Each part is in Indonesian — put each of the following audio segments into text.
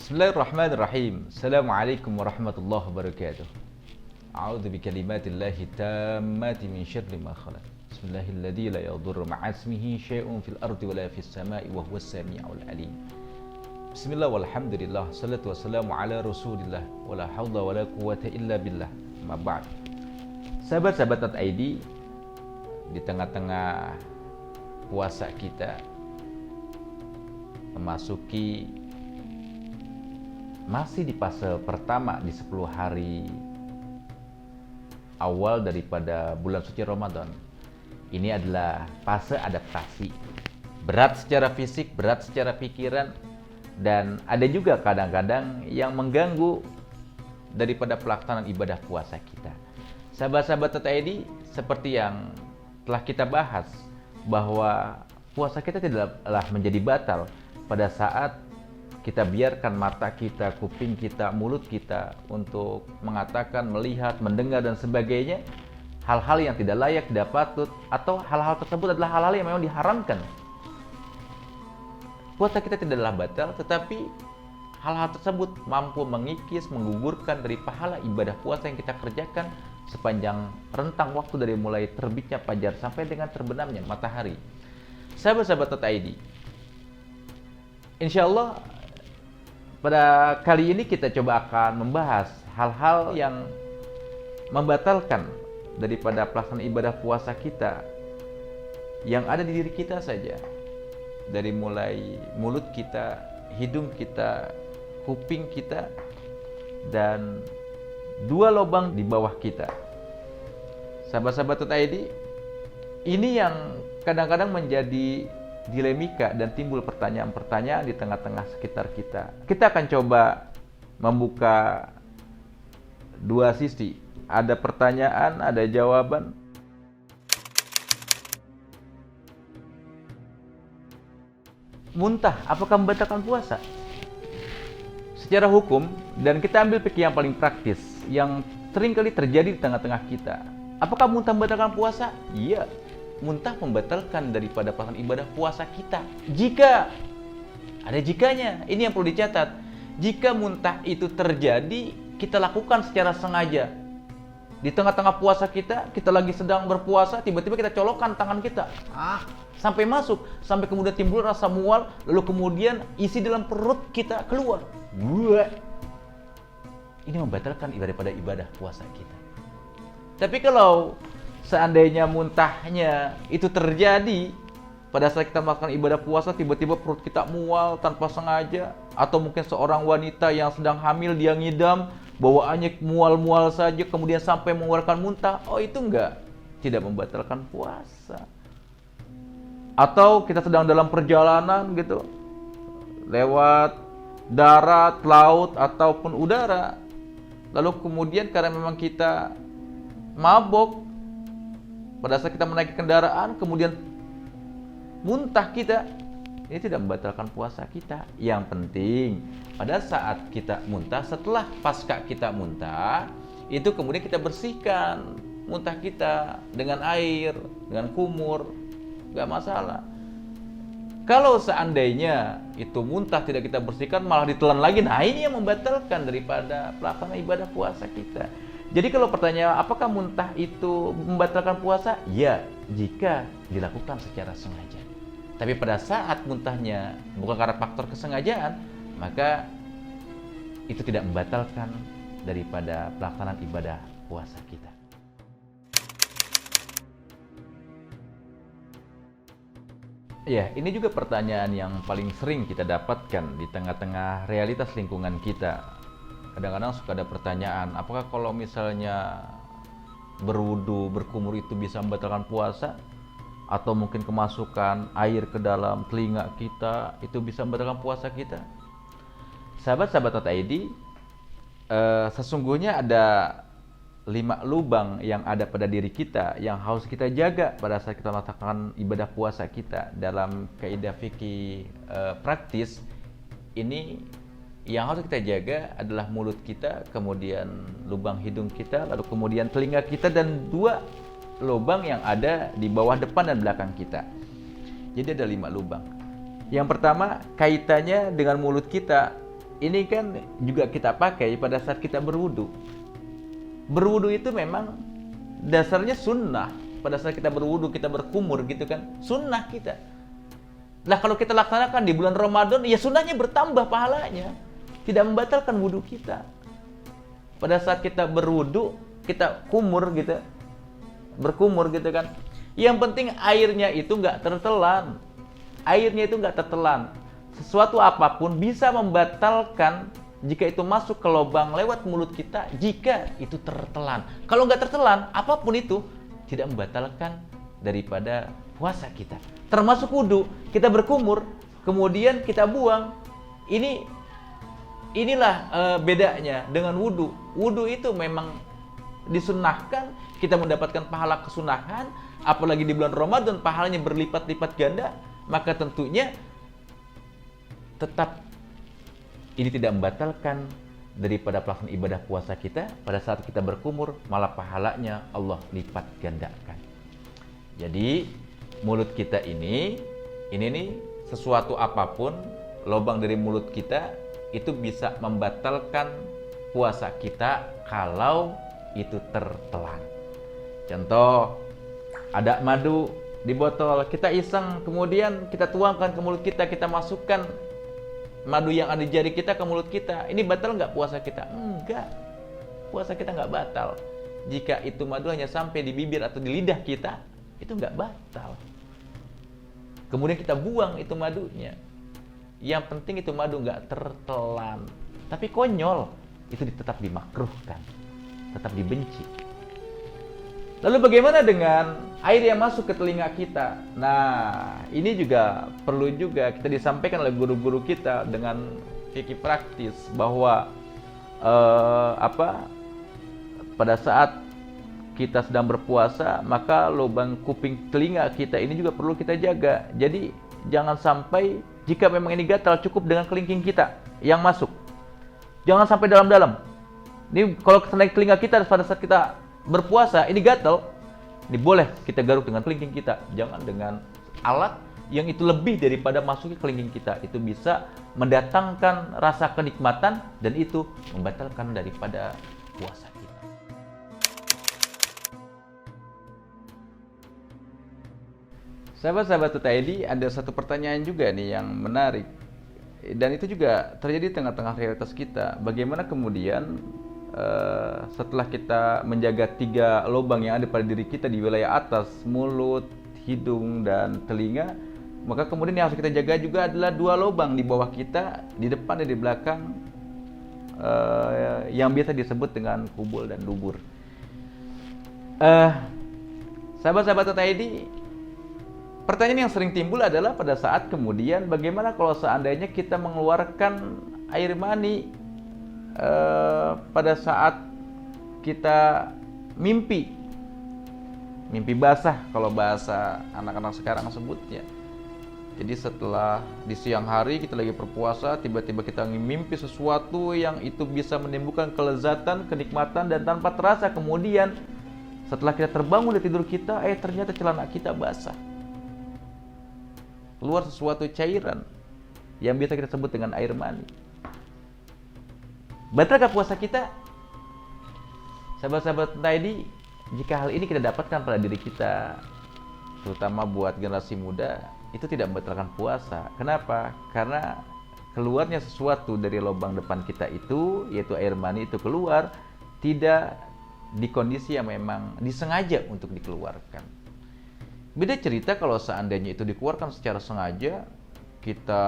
Bismillahirrahmanirrahim. Assalamualaikum warahmatullahi wabarakatuh. A'udzu bikalimatillahi tammati min syarri ma khalaq. Bismillahilladzi la yadurru ma'asmihi syai'un fil ardi wala fis sama'i wa huwas sami'ul alim. Bismillah walhamdulillah, salatu wassalamu ala rasulillah, wala haula wala quwata illa billah. Amma ba'd. Sahabat-sahabat .id, di tengah-tengah puasa kita memasuki masih di fase pertama di 10 hari awal daripada bulan suci Ramadan. Ini adalah fase adaptasi. Berat secara fisik, berat secara pikiran, dan ada juga kadang-kadang yang mengganggu daripada pelaksanaan ibadah puasa kita. Sahabat-sahabat .id, seperti yang telah kita bahas, bahwa puasa kita tidaklah menjadi batal pada saat kita biarkan mata kita, kuping kita, mulut kita untuk mengatakan, melihat, mendengar, dan sebagainya hal-hal yang tidak layak, tidak patut, atau hal-hal tersebut adalah hal-hal yang memang diharamkan. Puasa kita tidaklah batal, tetapi hal-hal tersebut mampu mengikis, menggugurkan dari pahala ibadah puasa yang kita kerjakan sepanjang rentang waktu dari mulai terbitnya fajar sampai dengan terbenamnya matahari. Sahabat-sahabat .id, insya Allah pada kali ini kita coba akan membahas hal-hal yang membatalkan daripada pelaksanaan ibadah puasa kita yang ada di diri kita saja. Dari mulai mulut kita, hidung kita, kuping kita, dan 2 lubang di bawah kita. Sahabat-sahabat .id, ini yang kadang-kadang menjadi dilemika dan timbul pertanyaan-pertanyaan di tengah-tengah sekitar kita. Kita akan coba membuka 2 sisi. Ada pertanyaan, ada jawaban. Muntah, apakah membatalkan puasa? Secara hukum, dan kita ambil fikih yang paling praktis, yang sering kali terjadi di tengah-tengah kita. Apakah muntah membatalkan puasa? Iya. Muntah membatalkan daripada pelaksanaan ibadah puasa kita. Jika ada jikanya, ini yang perlu dicatat. Jika muntah itu terjadi, kita lakukan secara sengaja. Di tengah-tengah puasa kita lagi sedang berpuasa, tiba-tiba kita colokkan tangan kita, sampai masuk, sampai kemudian timbul rasa mual, lalu kemudian isi dalam perut kita keluar. Ini membatalkan daripada ibadah puasa kita. Tapi kalau seandainya muntahnya itu terjadi pada saat kita melakukan ibadah puasa, tiba-tiba perut kita mual tanpa sengaja, atau mungkin seorang wanita yang sedang hamil, dia ngidam, bawaannya mual-mual saja, kemudian sampai mengeluarkan muntah, itu tidak membatalkan puasa. Atau kita sedang dalam perjalanan gitu, lewat darat, laut, ataupun udara, lalu kemudian karena memang kita mabok, pada saat kita menaiki kendaraan, kemudian muntah kita, ini tidak membatalkan puasa kita. Yang penting, pada saat kita muntah, setelah pasca kita muntah, itu kemudian kita bersihkan muntah kita dengan air, dengan kumur, nggak masalah. Kalau seandainya itu muntah tidak kita bersihkan, malah ditelan lagi, nah ini yang membatalkan daripada pelaksanaan ibadah puasa kita. Jadi kalau pertanyaan apakah muntah itu membatalkan puasa? Ya, jika dilakukan secara sengaja. Tapi pada saat muntahnya bukan karena faktor kesengajaan, maka itu tidak membatalkan daripada pelaksanaan ibadah puasa kita. Ya, ini juga pertanyaan yang paling sering kita dapatkan di tengah-tengah realitas lingkungan kita. Kadang-kadang suka ada pertanyaan, apakah kalau misalnya berwudu, berkumur itu bisa membatalkan puasa? Atau mungkin kemasukan air ke dalam telinga kita itu bisa membatalkan puasa kita? Sahabat-sahabat .id, sesungguhnya ada 5 lubang yang ada pada diri kita yang harus kita jaga pada saat kita melaksanakan ibadah puasa kita. Dalam kaidah fikih praktis, ini yang harus kita jaga adalah mulut kita, kemudian lubang hidung kita, lalu kemudian telinga kita, dan 2 lubang yang ada di bawah depan dan belakang kita. Jadi ada 5 lubang. Yang pertama, kaitannya dengan mulut kita. ini kan juga kita pakai pada saat kita berwudu. Berwudu itu memang dasarnya sunnah. Pada saat kita berwudu, kita berkumur gitu kan, sunnah kita. Lah kalau kita laksanakan di bulan Ramadan, ya sunnahnya bertambah pahalanya. Tidak membatalkan wudu kita. Pada saat kita berwudu, kita kumur gitu, berkumur gitu kan. Yang penting airnya itu nggak tertelan. Airnya itu nggak tertelan. Sesuatu apapun bisa membatalkan jika itu masuk ke lubang lewat mulut kita jika itu tertelan. Kalau nggak tertelan, apapun itu tidak membatalkan daripada puasa kita. Termasuk wudu, kita berkumur, kemudian kita buang. Inilah bedanya dengan wudu. Wudu itu memang disunnahkan, kita mendapatkan pahala kesunahan, apalagi di bulan Ramadan pahalanya berlipat-lipat ganda, maka tentunya tetap ini tidak membatalkan daripada pelaksanaan ibadah puasa kita. Pada saat kita berkumur, malah pahalanya Allah lipat gandakan. Jadi mulut kita ini nih, sesuatu apapun, lubang dari mulut kita itu bisa membatalkan puasa kita kalau itu tertelan. Contoh, ada madu di botol, kita iseng, kemudian kita tuangkan ke mulut kita, kita masukkan madu yang ada di jari kita ke mulut kita. Ini batal nggak puasa kita? Enggak. Puasa kita nggak batal. Jika itu madu hanya sampai di bibir atau di lidah kita, itu nggak batal. Kemudian kita buang itu madunya. Yang penting itu madu nggak tertelan. Tapi konyol, itu tetap dimakruhkan, tetap dibenci. Lalu bagaimana dengan air yang masuk ke telinga kita? Nah, ini juga perlu juga kita disampaikan oleh guru-guru kita dengan fikih praktis bahwa pada saat kita sedang berpuasa, maka lubang kuping telinga kita ini juga perlu kita jaga. Jadi jangan sampai, jika memang ini gatal, cukup dengan kelingking kita yang masuk. Jangan sampai dalam-dalam. Ini kalau naik telinga kita pada saat kita berpuasa, ini gatal, ini boleh kita garuk dengan kelingking kita. Jangan dengan alat yang itu lebih daripada masuknya kelingking kita. Itu bisa mendatangkan rasa kenikmatan dan itu membatalkan daripada puasa kita. Sahabat-sahabat TTID, ada satu pertanyaan juga nih yang menarik. Dan itu juga terjadi di tengah-tengah realitas kita. Bagaimana kemudian setelah kita menjaga 3 lubang yang ada pada diri kita di wilayah atas, mulut, hidung, dan telinga, maka kemudian yang harus kita jaga juga adalah 2 lubang di bawah kita, di depan dan di belakang, yang biasa disebut dengan kubul dan dubur. Sahabat-sahabat TTID, pertanyaan yang sering timbul adalah pada saat kemudian bagaimana kalau seandainya kita mengeluarkan air mani pada saat kita mimpi basah kalau bahasa anak-anak sekarang sebutnya. Jadi setelah di siang hari kita lagi berpuasa, tiba-tiba kita mimpi sesuatu yang itu bisa menimbulkan kelezatan, kenikmatan, dan tanpa terasa kemudian setelah kita terbangun dari tidur kita, ternyata celana kita basah. Keluar sesuatu cairan yang biasa kita sebut dengan air mani. Batalkah puasa kita? Sahabat-sahabat TTID, jika hal ini kita dapatkan pada diri kita, terutama buat generasi muda, itu tidak membatalkan puasa. Kenapa? Karena keluarnya sesuatu dari lubang depan kita itu, yaitu air mani itu keluar, tidak di kondisi yang memang disengaja untuk dikeluarkan. Beda cerita kalau seandainya itu dikeluarkan secara sengaja, kita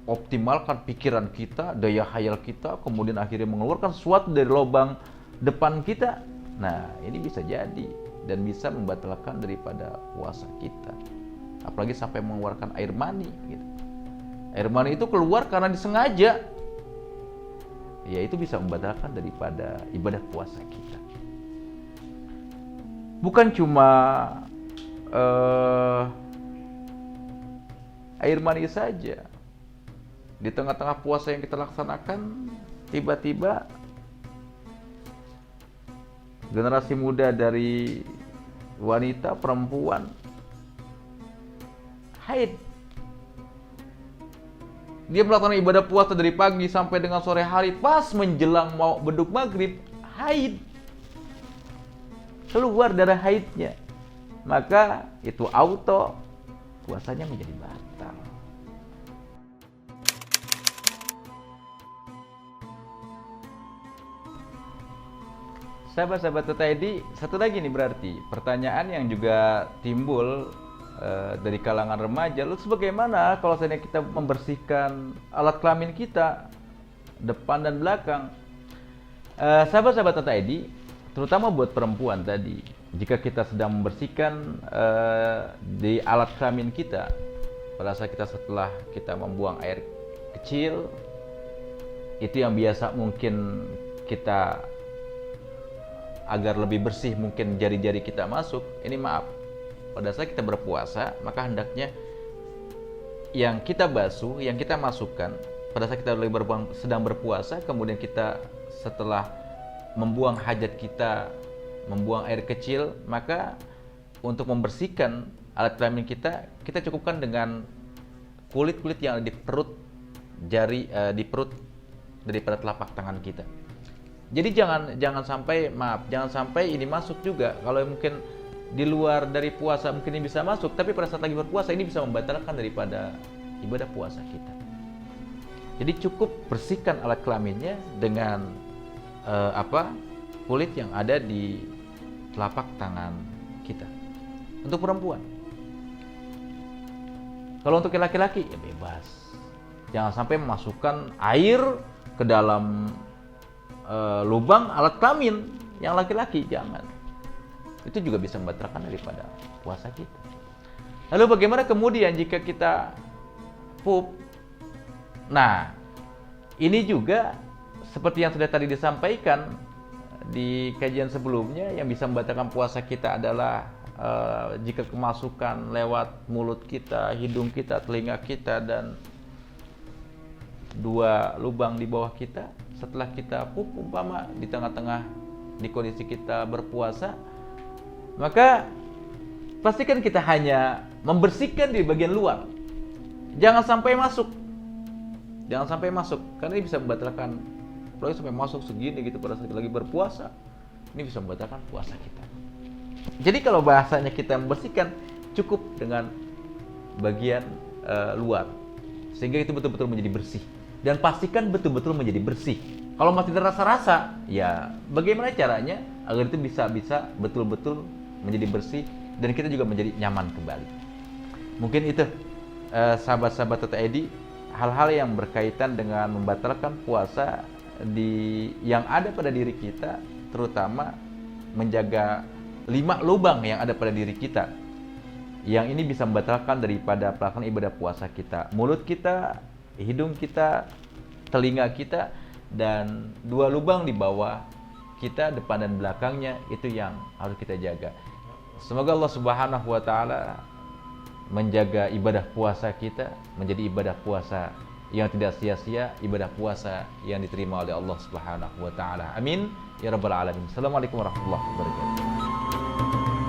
optimalkan pikiran kita, daya khayal kita, kemudian akhirnya mengeluarkan sesuatu dari lubang depan kita. Nah, ini bisa jadi dan bisa membatalkan daripada puasa kita. Apalagi sampai mengeluarkan air mani gitu. Air mani itu keluar karena disengaja. Ya, itu bisa membatalkan daripada ibadah puasa kita. Bukan cuma air mani saja. Di tengah-tengah puasa yang kita laksanakan, tiba-tiba generasi muda dari wanita, perempuan haid. Dia melakukan ibadah puasa dari pagi sampai dengan sore hari, pas menjelang mau beduk maghrib, haid. Keluar darah haidnya. Maka itu auto puasanya menjadi batal. Sahabat-sahabat TTID, satu lagi nih berarti pertanyaan yang juga timbul dari kalangan remaja, lalu bagaimana kalau seandainya kita membersihkan alat kelamin kita depan dan belakang? Sahabat-sahabat TTID, terutama buat perempuan tadi, jika kita sedang membersihkan di alat kelamin kita pada saat setelah kita membuang air kecil, itu yang biasa mungkin kita agar lebih bersih, mungkin jari-jari kita masuk, ini maaf, pada saat kita berpuasa, maka hendaknya yang kita basuh, yang kita masukkan pada saat kita sedang berpuasa, kemudian kita setelah membuang hajat kita, membuang air kecil, maka untuk membersihkan alat kelamin kita cukupkan dengan kulit-kulit yang ada di perut jari, di perut daripada telapak tangan kita. Jadi jangan sampai, jangan sampai ini masuk juga. Kalau mungkin di luar dari puasa mungkin ini bisa masuk, tapi pada saat lagi berpuasa ini bisa membatalkan daripada ibadah puasa kita. Jadi cukup bersihkan alat kelaminnya dengan kulit yang ada di telapak tangan kita. Untuk perempuan. Kalau untuk laki-laki ya bebas. Jangan sampai memasukkan air ke dalam lubang alat kelamin yang laki-laki, jangan. Itu juga bisa membatalkan daripada puasa kita. Lalu bagaimana kemudian jika kita pup? Nah, ini juga seperti yang sudah tadi disampaikan di kajian sebelumnya, yang bisa membatalkan puasa kita adalah jika kemasukan lewat mulut kita, hidung kita, telinga kita, dan dua lubang di bawah kita. Setelah kita pup, umpama di tengah-tengah di kondisi kita berpuasa, maka pastikan kita hanya membersihkan di bagian luar. Jangan sampai masuk. Jangan sampai masuk, karena ini bisa membatalkan. Kalau sampai masuk segini gitu pada saat lagi berpuasa, ini bisa membatalkan puasa kita. Jadi kalau bahasanya kita membersihkan, cukup dengan bagian luar, sehingga itu betul-betul menjadi bersih. Dan pastikan betul-betul menjadi bersih. Kalau masih ada rasa-rasa, ya bagaimana caranya agar itu bisa betul-betul menjadi bersih dan kita juga menjadi nyaman kembali. Mungkin itu sahabat-sahabat TTID, hal-hal yang berkaitan dengan membatalkan puasa yang ada pada diri kita, terutama menjaga 5 lubang yang ada pada diri kita, yang ini bisa membatalkan daripada pelaksanaan ibadah puasa kita. Mulut kita, hidung kita, telinga kita, dan 2 lubang di bawah kita, depan dan belakangnya, itu yang harus kita jaga. Semoga Allah Subhanahu wa Ta'ala menjaga ibadah puasa kita menjadi ibadah puasa yang tidak sia-sia, ibadah puasa yang diterima oleh Allah Subhanahu wa Ta'ala. Amin ya rabbal alamin. Assalamualaikum warahmatullahi wabarakatuh.